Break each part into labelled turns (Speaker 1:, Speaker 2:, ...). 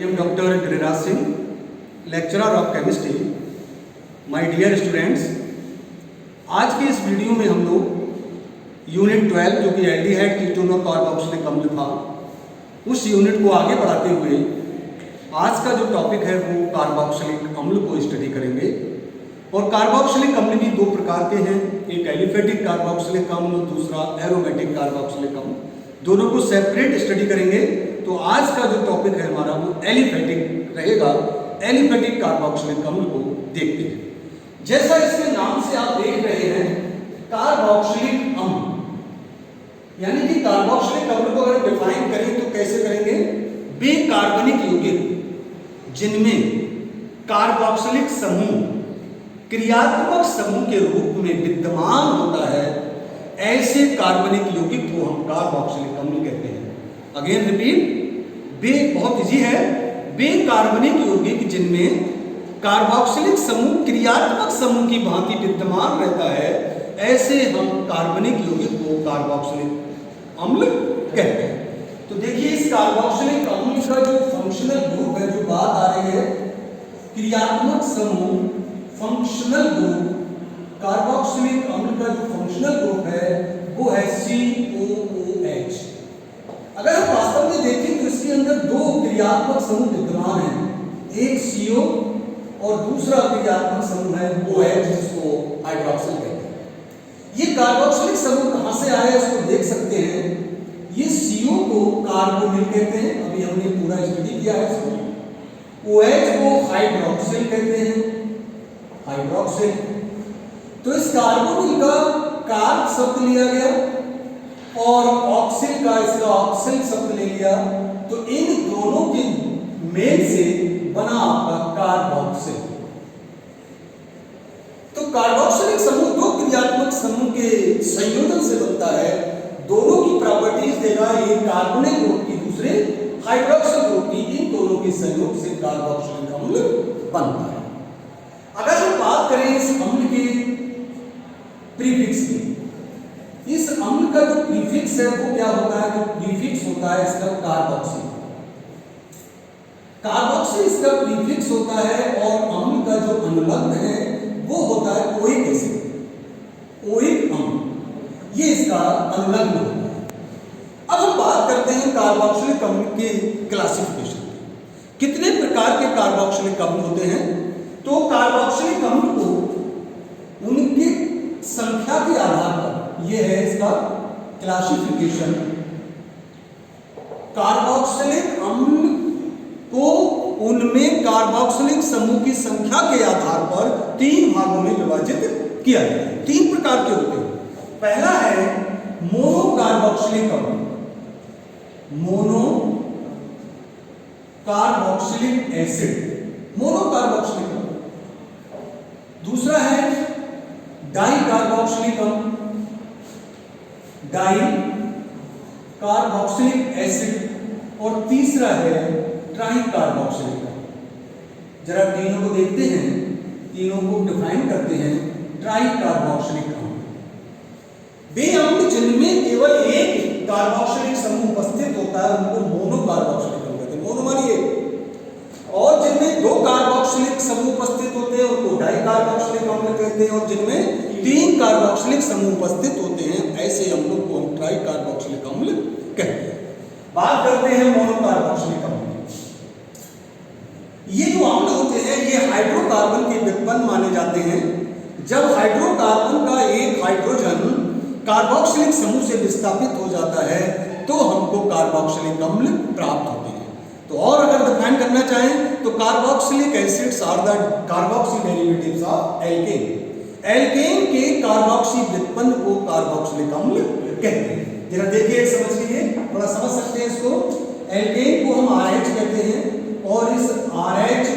Speaker 1: I am Dr. Giriraj Singh, lecturer of chemistry. My dear students, आज के इस video में हम लोग यूनिट 12 जो कि एल्डिहाइड कीटोन और कार्बोक्सिलिक अम्ल था, उस यूनिट को आगे बढ़ाते हुए आज का जो टॉपिक है वो कार्बोक्सिलिक अम्ल को स्टडी करेंगे। और कार्बोक्सिलिक अम्ल भी दो प्रकार के हैं, एक एलिफेटिक कार्बोक्सिलिक अम्ल और दूसरा एरोमेटिक कार्बोक्सिलिक अम्ल। दोनों को सेपरेट स्टडी करेंगे। तो आज का जो टॉपिक है हमारा वो एलिफेटिक रहेगा। एलिफेटिक कार्बोक्सिलिक अम्ल को देखते हैं। जैसा इसके नाम से आप देख रहे हैं, कार्बोक्सिलिक अम्ल, यानी कि कार्बोक्सिलिक अम्ल को अगर डिफाइन करें तो कैसे करेंगे? बेकार्बनिक यौगिक जिनमें कार्बोक्सिलिक समूह क्रियात्मक समूह के रूप में विद्यमान होता है, ऐसे कार्बनिक यौगिक को हम कार्बोक्सिलिक अम्ल कहते हैं। अगेन रिपीट, बहुत इजी है। बेकार्बनिक यौगिक जिनमें कार्बोक्सिलिक समूह क्रियात्मक समूह की भांति विद्यमान रहता है, ऐसे हम कार्बनिक यौगिक को कार्बोक्सिलिक अम्ल कहते हैं। तो देखिए, इस कार्बोक्सिलिक अम्ल का जो फंक्शनल ग्रुप है, जो बात आ रही है, क्रियात्मक समूह फंक्शनल ग्रुप, कार्बोक्सिलिक अम्ल का जो फंक्शनल ग्रुप है वो है COOH। अगर हम वास्तव में देखें तो इसके अंदर दो क्रियात्मक समूह विद्यमान हैं, एक CO और दूसरा क्रियात्मक समूह है OH, जिसको हाइड्रोक्सिल कहते हैं। ये कार्बोक्सिलिक समूह कहां से आया इसको देख सकते हैं। ये CO को कार्बोनिल कहते हैं, अभी हमने पूरा स्टडी किया है इसको। OH को हाइड्रोक्सिल कहते हैं, हाइड्रोक्सिल। तो इस कार्बोनिल का कार्ब शब्द लिया गया और ऑक्सिल का इसका ऑक्सिल शब्द ले लिया, तो इन दोनों के मेल से बना आपका कार्बोक्सिल। तो कार्बोक्सिलिक समूह दो क्रियात्मक समूह के संयोजन से बनता है। दोनों की प्रॉपर्टीज देगा, एक कार्बोनिल ग्रुप की, दूसरे हाइड्रोक्सिल ग्रुप की। इन दोनों के संयोग से कार्बोक्सिलिक अम्ल बनता है। अगर हम बात करें इस अम्ल के प्रीफिक्स की, इस अम्ल का जो प्रीफिक्स है वो क्या होता है? जो प्रीफिक्स होता है इसका कार्बोक्सिल। कार्बोक्सिल इसका प्रीफिक्स होता है और अम्ल का जो अनुलग्न है वो होता है ओइक एसिड, ओइक अम्ल, ये इसका अनुलग्न होता है। अब हम बात करते हैं कार्बोक्सिलिक अम्ल के क्लासिफिकेशन की। कितने प्रकार के कार्बोक्सिलिक अम्ल होते हैं? तो कार्बोक्सिलिक अम्ल को उनकी संख्या के आधार पर, यह है इसका क्लासिफिकेशन। कार्बोक्सिलिक अम्ल को उनमें कार्बोक्सिलिक समूह की संख्या के आधार पर तीन भागों में विभाजित किया गया है। तीन प्रकार के होते हैं। पहला है मोनो कार्बोक्सिलिक अम्ल, mono carboxylic acid, mono carboxylic अम्ल। दूसरा है डाई कार्बोक्सिलिक अम्ल, डाई कार्बोक्सिलिक एसिड। और तीसरा है ट्राई कार्बोक्सिलिक अम्ल। जरा तीनों को देखते हैं, तीनों को डिफाइन करते हैं। ट्राई कार्बोक्सिलिक अम्ल वे अम्ल जिनमें केवल एक कार्बोक्सिलिक समूह उपस्थित होता है, उनको मोनो कार्बोक्सिलिक अम्ल कहते हैं। मोनो मानिए, और जिनमें दो कार्बोक्सिलिक समूह उपस्थित होते हैं उनको डाई कार्बोक्सिलिक अम्ल कहते हैं, और जिनमें तीन कार्बोक्सिलिक समूह उपस्थित होते हैं ऐसे अम्लों को हम ट्राई कार्बोक्सिलिक अम्ल कहते हैं। बात करते हैं मोनो कार्बोक्सिलिक अम्ल। ये जो अम्ल होते हैं ये हाइड्रोकार्बन के व्युत्पन्न माने जाते हैं। जब हाइड्रोकार्बन का एक हाइड्रोजन कार्बोक्सिलिक समूह से विस्थापित हो जाता है तो हमको कार्बोक्सिलिक अम्ल प्राप्त होते हैं। तो और अगर डिफाइन करना चाहें तो carboxylic acids are the carboxy derivatives of alkane. Alkane के कार्बोक्सी व्युत्पन्न को कार्बोक्सिलिक अम्ल कहते हैं। जरा देखिए, समझ लीजिए, थोड़ा समझ सकते हैं इसको। एल्केन को हम RH कहते हैं, और इस RH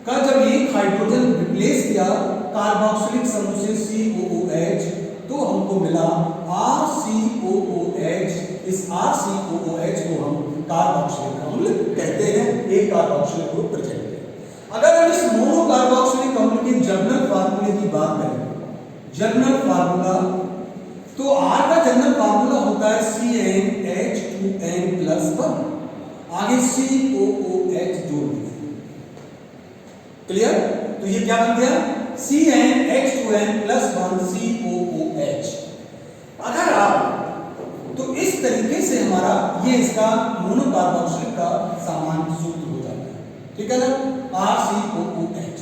Speaker 1: का जब एक हाइड्रोजन रिप्लेस किया कार्बोक्सिलिक समूह से COOH, तो हमको मिला RCOOH। इस RCOOH को हम कार्बोक्सिलिक अम्ल कहते हैं। एक कार्बोक्सिलिक ग्रुप प्रेजेंट है। अगर हम इस मोनो कार्बोक्सिलिक अम्ल के जर्नल फार्मूले की बात करें, जर्नल फार्मूला, तो R का जनरल फार्मूला होता है CnH2n+1। आगे COOH ये क्या बन गया, CnH2n + 1 COOH। अगर आप तो इस तरीके से हमारा ये इसका मोनोकार्बोक्सिलिक का सामान्य सूत्र हो जाता है, ठीक है ना, RCOOH।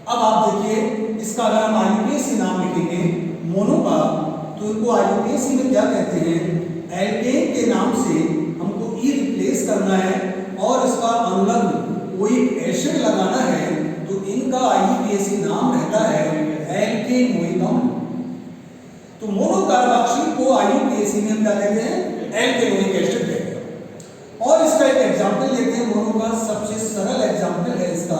Speaker 1: अब आप देखिए इसका अगर हम IUPAC नाम लिखेंगे मोनो का, तो इनको IUPAC में क्या कहते हैं, एल्केन के नाम से हमको E रिप्लेस करना है और इसका अनुलग्न कोई एसिड लगाना है, तो इनका IUPAC नाम रहता है एल्केनोइक अम्ल। तो मोनोकार्बोक्सिलिक को IUPAC में हम क्या कहते हैं, एल्केनोइक एसिड कहते हैं। और इसका एक एग्जांपल लेते हैं, मोनो का सबसे सरल एग्जांपल है इसका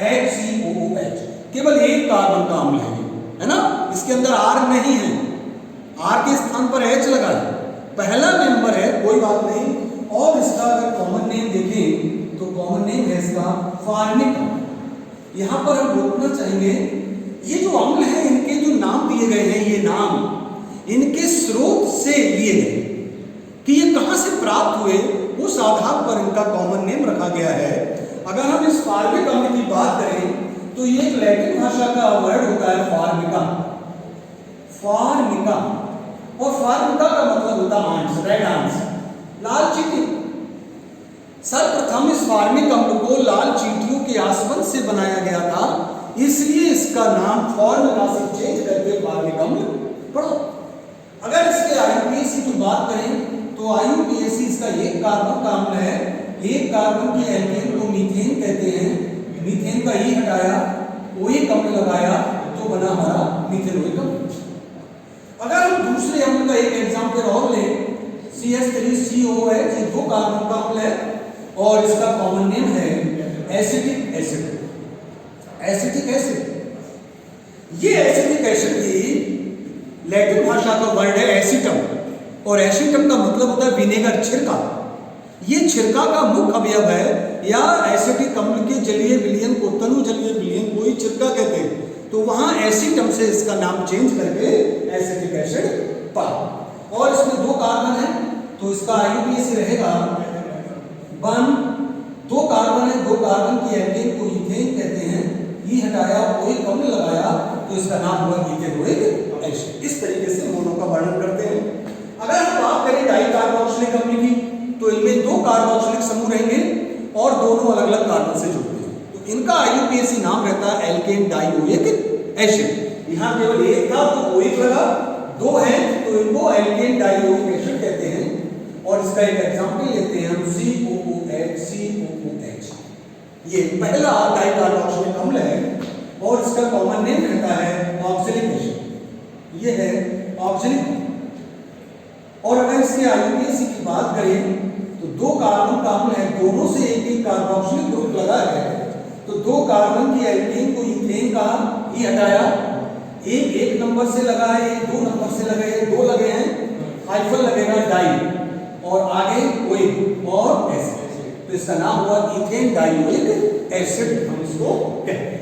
Speaker 1: HCOOH। केवल एक कार्बन का अम्ल है ना, इसके अंदर R नहीं है, R के स्थान पर H लगा है, पहला मेंबर है, कोई बात नहीं। और इसका अगर कॉमन नेम देखें तो कॉमन नेम है इसका फॉर्मिक अम्ल। यहां पर हम रोकना चाहेंगे, ये जो अम्ल है इनके जो नाम दिए गए हैं, ये नाम इनके स्रोत से लिए गए कि ये कहां से प्राप्त हुए, उस आधार पर इनका कॉमन नेम रखा गया है। अगर हम इस फॉर्मिक अम्ल की बात करें तो ये एक लैटिन भाषा का वर्ड होता है फॉर्मिका, फॉर्मिका। और फॉर्मिका का मतलब होता है आंट्स, रेड आंट्स, लाल चींटी। सर्वप्रथम इस फॉर्मिक अम्ल को लाल चींटियों के आसवन से बनाया गया था, इसलिए इसका नाम फॉर्मिका से चेंज करके फॉर्मिक अम्ल पढ़ो। अगर इसके IUPAC की बात करें तो IUPAC इसका एक कार्बन का अम्ल है, एक कार्बन के एल्केन को मीथेन कहते हैं, मीथेन का E हटाया, ओइक अम्ल लगाया तो बना हमारा मीथेनोइक अम्ल। अगर हम दूसरे अम्ल का एक एग्जांपल और लें, CH3COOH, ये दो कार्बन का अम्ल है और इसका कॉमन नेम है एसिटिक एसिड। एसिटिक एसिड, ये एसिटिक एसिड की लैटिन भाषा का वर्ड है एसिटम, और एसिटम का मतलब होता है विनेगर, छिरका। ये छिरका का मुख्य अवयव है, या एसिटिक अम्ल के जलीय विलयन को तनु जलीय विलयन को ही छिरका कहते हैं। तो वहां एसिटम से इसका नाम चेंज करके एसिटिक एसिड पढ़ा। और इसमें दो कार्बन है तो इसका IUPAC रहेगा 1। दो कार्बन है, दो कार्बन की एल्केन को इथेन कहते हैं, E हटाया, ओइक अम्ल लगाया तो इसका नाम हुआ इथेनोइक एसिड। इस तरीके से मोनो का वर्णन करते हैं। अगर हम बात करें डाइकार्बोक्सिलिक अम्ल की, तो इनमें दो कार्बोक्सिलिक समूह रहेंगे और दोनों अलग अलग कार्बन से जुड़ते हैं, तो इनका IUPAC नाम रहता है एल्केन डाइओइक एसिड। यहाँ केवल एक था तो ओइक लगा, दो है तो इनको एल्केन डाइओइक एसिड कहते हैं। और इसका एक एग्जांपल लेते हैं हम, COOH। ये पहला डाइकार्बोक्सिलिक अम्ल है और इसका कॉमन नेम रहता है ऑक्सैलिक एसिड, ये है ऑक्सैलिक। और अगर इसके IUPAC की बात करें तो दो कार्बन का अम्ल है, दोनों से एक ही कार्बोक्सिलिक ग्रुप लगा है, तो दो कार्बन की एल्केन को इथेन का E हटाया, एक नंबर से लगा है, एक 2 नंबर से लगे हैं, दो लगे हैं, हाइफन लगेगा डाई, और आगे ओइक और एसिड, तो इसका नाम हुआ इथेन डाइओइक एसिड, हम इसको कहते हैं।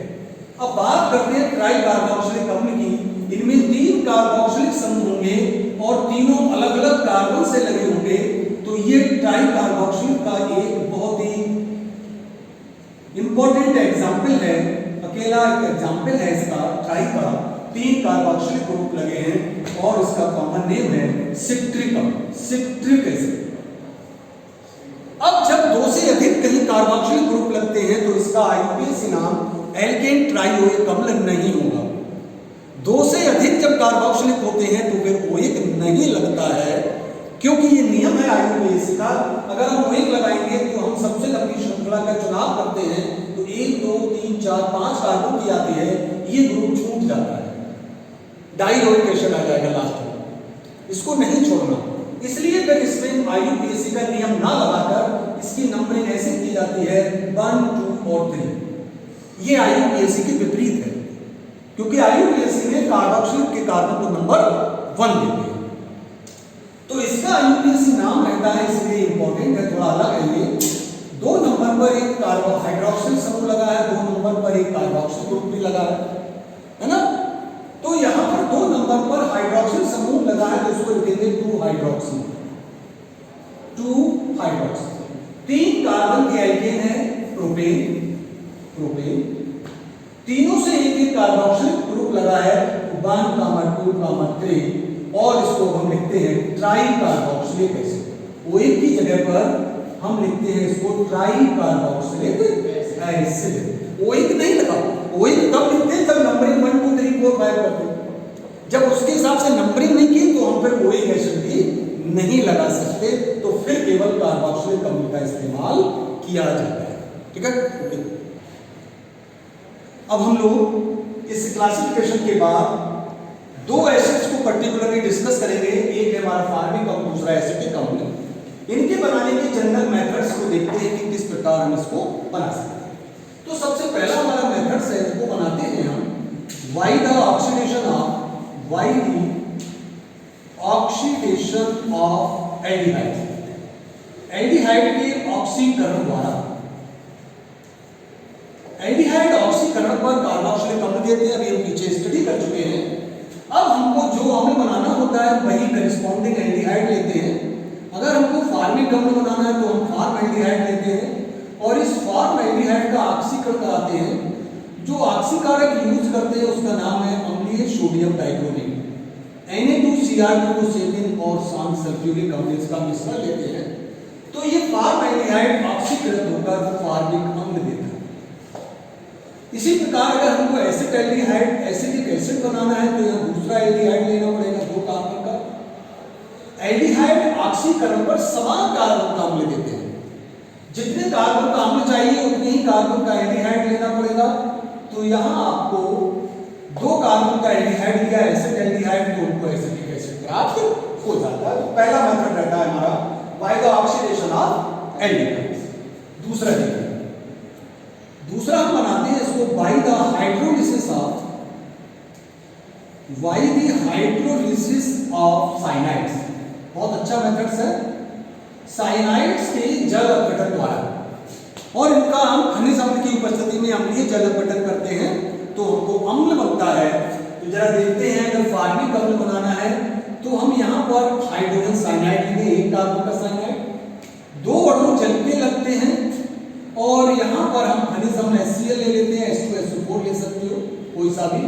Speaker 1: अब बात करते हैं ट्राई कार्बोक्सिलिक अम्ल की। इनमें 3 कार्बोक्सिलिक समूह होंगे और तीनों अलग अलग कार्बन से लगे होंगे, तो ये ट्राई कार्बोक्सिलिक का एक बहुत ही इंपॉर्टेंट एग्जाम्पल है, अकेला एक एग्जाम्पल है इसका ट्राई का। 3 कार्बोक्सिलिक ग्रुप लगे हैं और इसका कॉमन नेम है सिट्रिक अम्ल, सिट्रिक एसिड। अब जब 2 से अधिक कहीं कार्बोक्सिलिक ग्रुप लगते हैं तो इसका IUPAC नाम एल्केन ट्राइओइक अम्ल नहीं होगा। 2 से अधिक जब कार्बोक्सिलिक होते हैं तो फिर ओइक नहीं लगता है, क्योंकि ये नियम है IUPAC का। अगर हम ओइक लगाएंगे तो हम सबसे लंबी श्रृंखला का चुनाव करते हैं, तो 1 2 3 4 5 कार्बन की आती है, ये ग्रुप छूट जाता है, डाइओइक एसिड आ जाएगा लास्ट में, इसको नहीं छोड़ना। इसलिए फिर इसमें IUPAC का नियम ना लगाकर इसकी नंबरिंग ऐसे की जाती है 1 2 और 3। ये IUPAC के विपरीत है, क्योंकि IUPAC में कार्बोक्सिलिक के कार्बन को नंबर 1 देते हैं। तो इसका IUPAC नाम रहता है, इसलिए इंपॉर्टेंट है, थोड़ा अलग है ये। 2 नंबर पर एक कार्बोहाइड्रोक्सिल समूह लगा है, 2 नंबर पर एक कार्बोक्सिल ग्रुप भी लगा है ना। तो यहां पर 2 नंबर पर हाइड्रोक्सिल समूह लगा है, तो इसको लिखेंगे 2 हाइड्रोक्सिल, 2 हाइड्रोक्सिल। 3 कार्बन की एल्केन है प्रोपेन, प्रोपेन। तीनों कार्बोक्सिलिक ग्रुप लगा है 1, 2, 3 और इसको हम लिखते हैं ट्राई कार्बोक्सिलिक एसिड। OH की जगह पर हम लिखते हैं इसको ट्राई कार्बोक्सिलिक एसिड। OH नहीं लगा, OH कब लिखते हैं जब नंबरिंग 1, 2, 3, 4, 5 करते हैं। जब उसके हिसाब से नंबरिंग नहीं की तो हम फिर OH एसिड भी नहीं लगा सकते, तो फिर केवल कार्बोक्सिलिक अम्ल का इस्तेमाल किया जाता है। ठीक है। अब हम लोग इस क्लासिफिकेशन के बाद दो एसिड्स को पर्टिकुलरली डिस्कस करेंगे। एक है हमारा फार्मिक अम्ल, दूसरा एसिटिक अम्ल। इनके बनाने के जनरल मेथड्स को देखते हैं कि किस प्रकार हम इसको बना सकते हैं। तो सबसे पहला हमारा मेथड्स है, इसको बनाते हैं हम why the oxidation of aldehyde. Aldehyde के ऑक्सीकरण द्वारा, एल्डिहाइड ऑक्सीकरण पर कार्बोक्सिलिक अम्ल देते हैं। अभी हम पीछे स्टडी कर चुके हैं। अब हमको जो अम्ल बनाना होता है वही करिस्पॉन्डिंग एल्डिहाइड लेते हैं। अगर हमको फार्मिक अम्ल बनाना है तो हम फार्म एल्डिहाइड लेते हैं और इस फार्म एल्डिहाइड का ऑक्सीकरण कराते हैं। जो ऑक्सीकारक यूज करते हैं उसका नाम है अम्लीय सोडियम डाइक्रोमेट। Na2Cr2 और शांत सल्फ्यूरिक अम्ल इसका मिश्रण लेते हैं तो ये फार्म एल्डिहाइड ऑक्सीकृत होकर फार्मिक अम्ल देता है। इसी प्रकार अगर हमको एसिड एल्डिहाइड एसिटिक एसिड बनाना है तो यहाँ दूसरा एल्डिहाइड लेना पड़ेगा, 2 कार्बन का। एल्डिहाइड ऑक्सीकरण पर समान कार्बन का अम्ल देते हैं। जितने कार्बन का अम्ल चाहिए उतने ही कार्बन का एल्डिहाइड लेना पड़ेगा। तो यहाँ आपको 2 कार्बन का एल्डिहाइड लिया एसिड एल्डिहाइड, तो उनको एसिटिक एसिड प्राप्त हो जाता है। तो पहला मेथड रहता है हमारा by the oxidation of aldehydes. दूसरा देखिए, दूसरा हम बनाते हैं इसको bye the hydrolysis of cyanides. बहुत अच्छा मेथड्स है। साइनाइड्स के जल अपघटन द्वारा, और इनका हम खनिज अम्ल की उपस्थिति में अम्लीय जल अपघटन करते हैं तो हमको अम्ल बनता है। तो जरा देखते हैं, अगर फार्मिक अम्ल बनाना है तो हम यहाँ पर हाइड्रोजन साइनाइड लेंगे, 1 कार्बन का साइनाइड, 2 अणु जल के लगते हैं और यहाँ पर हम खनिज अम्ल HCl ले लेते हैं, H2SO4 ले सकते हो कोई सा भी।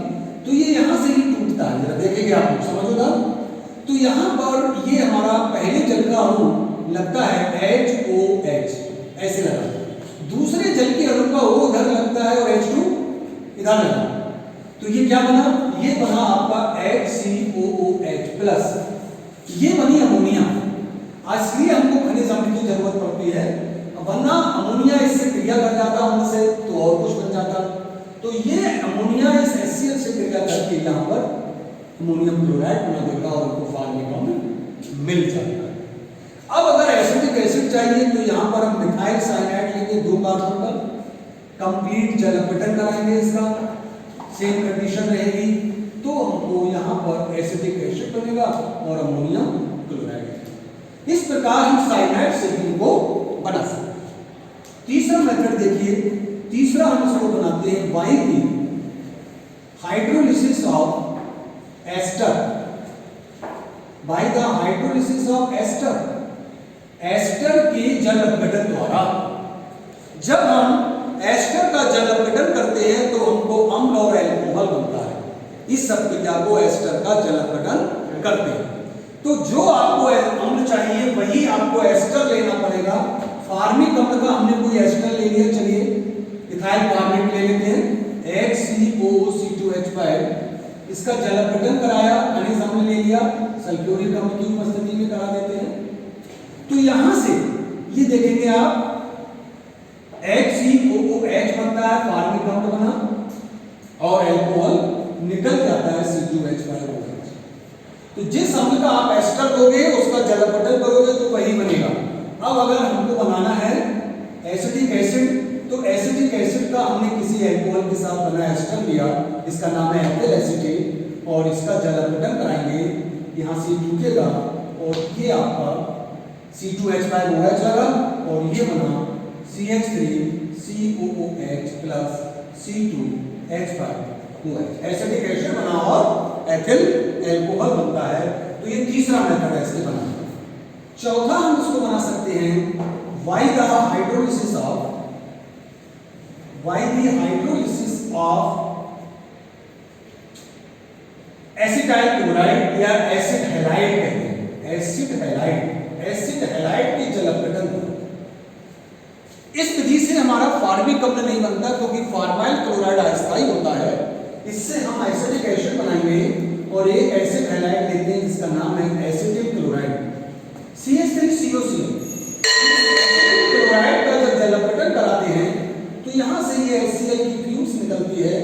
Speaker 1: तो ये यहाँ से ही टूटता है, जरा देखेंगे आप लोग समझोगा। तो यहाँ पर ये हमारा पहले जल का अणु लगता है HOH, ऐसे लगा। दूसरे जल के अणु का O इधर लगता है और H2 इधर लगा। तो ये क्या बना? ये बना आपका HCOOH प्लस। ये बनी अमोनिया। इसलिए हमको खनिज अम्ल की जरूरत पड़ती है, वरना अमोनिया इससे क्रिया कर जाता अम्ल से तो और कुछ बन जाता। तो ये अमोनिया इस HCl से क्रिया करके यहाँ पर अमोनियम क्लोराइड बना देगा और हमको फार्मिक अम्ल मिल जाएगा। अब अगर एसिटिक एसिड चाहिए तो यहाँ पर हम मिथाइल साइनाइड लेंगे, 2 कार्बन का, कंप्लीट जल अपघटन कराएंगे, इसका सेम कंडीशन रहेगी। तो हमको यहाँ पर एसिटिक एसिड बनेगा और अमोनियम क्लोराइड। इस प्रकार हम साइनाइड से इनको बना सकते हैं। तीसरा मेथड देखिए, तीसरा हम इसको बनाते हैं by the hydrolysis of ester. By the hydrolysis of ester, ester के जल अपघटन द्वारा। जब हम एस्टर का जल अपघटन करते हैं तो हमको अम्ल और एल्कोहल बनता है। इस सब क्रिया को एस्टर का जल अपघटन करते हैं। तो जो आपको अम्ल चाहिए वही आपको एस्टर लेना पड़ेगा। फार्मिक अम्ल का हमने कोई एस्टर ले लिया, चलिए इथाइल फार्मेट ले लेते हैं, HCOOC2H5। इसका जल अपघटन कराया, खनिज अम्ल ले लिया, सल्फ्यूरिक अम्ल की उपस्थिति में करा देते हैं। तो यहां से ये देखेंगे आप HCOOH बनता है, फार्मिक अम्ल बना, और एल्कोहल निकल जाता है C2H5OH। तो जिस अम्ल का आप एस्टर दोगे उसका जल अपघटन करोगे तो वही बनेगा। अब अगर हमको बनाना है एसिटिक एसिड, तो एसिटिक एसिड का हमने किसी एल्कोहल के साथ बना एस्टर लिया, इसका नाम है एथिल एसीटेट, और इसका जल अपघटन कराएंगे, यहाँ से टूटेगा और ये आपका C2H5OH लगा और ये बना CH3COOH plus C2H5OH। Acetic acid बना और एथिल एल्कोहल बनता है। तो ये तीसरा मेथड है इसके बनाने का। चौथा हम इसको बना सकते हैं by the hydrolysis of acetyl chloride या एसिड हैलाइड कहते हैं। एसिड हैलाइड के जल अपघटन पर इस विधि से हमारा फार्मिक अम्ल नहीं बनता, क्योंकि फार्माइल क्लोराइड अस्थायी होता है। इससे हम एसिटिक एसिड बनाएंगे और एक एसिड हैलाइड लेते हैं जिसका नाम है एसिटिल क्लोराइड, CH3COCl। क्लोराइड का जब जल अपघटन कराते हैं तो यहां से ये HCl की फ्यूम्स निकलती है,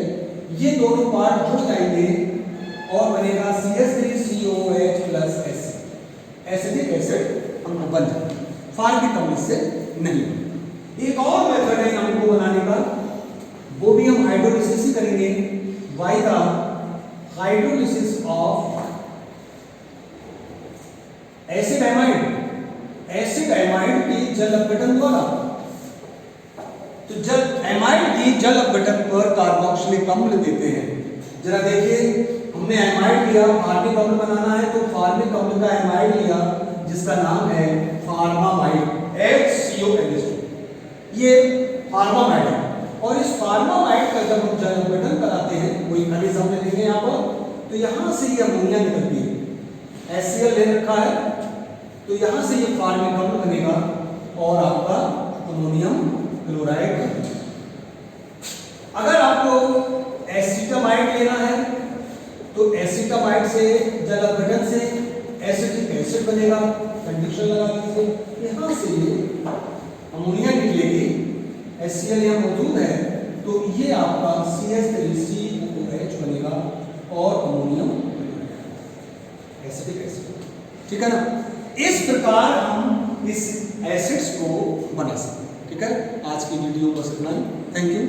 Speaker 1: ये दोनों पार्ट जुड़ जाएंगे और बनेगा CH3COOH प्लस एसिटिक एसिड हमको बन जाएगा। फार्मिक अम्ल से नहीं। एक और मेथड है हमको बनाने का, वो भी हम हाइड्रोलिसिस ही करेंगे bye the hydrolysis of acid amide की जल अपघटन द्वारा। तो जब एमाइड की जल अपघटन पर कार्बोक्सिलिक अम्ल देते हैं, जरा देखिए, हमने एमाइड लिया, फार्मिक अम्ल बनाना है तो फार्मिक अम्ल का एमाइड लिया जिसका नाम है फार्मामाइड, HCONH2। ये फार्मामाइड है और इस फार्मामाइड का जब हम जल अपघटन कराते हैं, कोई खनिज हमने लेंगे यहाँ पर, तो यहाँ से ये अमोनिया निकलती है। HCl ले रखा है तो यहाँ से ये फार्मिक अम्ल बनेगा और आपका अमोनियम क्लोराइड बनेगा। अगर आपको एसिटामाइड लेना है तो एसिटामाइड से जल अपघटन से एसिटिक एसिड बनेगा। कंडीशन लगा लीजिए, यहाँ से ये अमोनिया निकलेगी, HCl यहाँ मौजूद है तो ये आपका CH3COOH बनेगा और अमोनियम एसिटिक एसिड। ठीक है ना। इस प्रकार हम इस एसिड्स को बना सकते हैं। ठीक है, आज की वीडियो बस इतना ही। Thank you.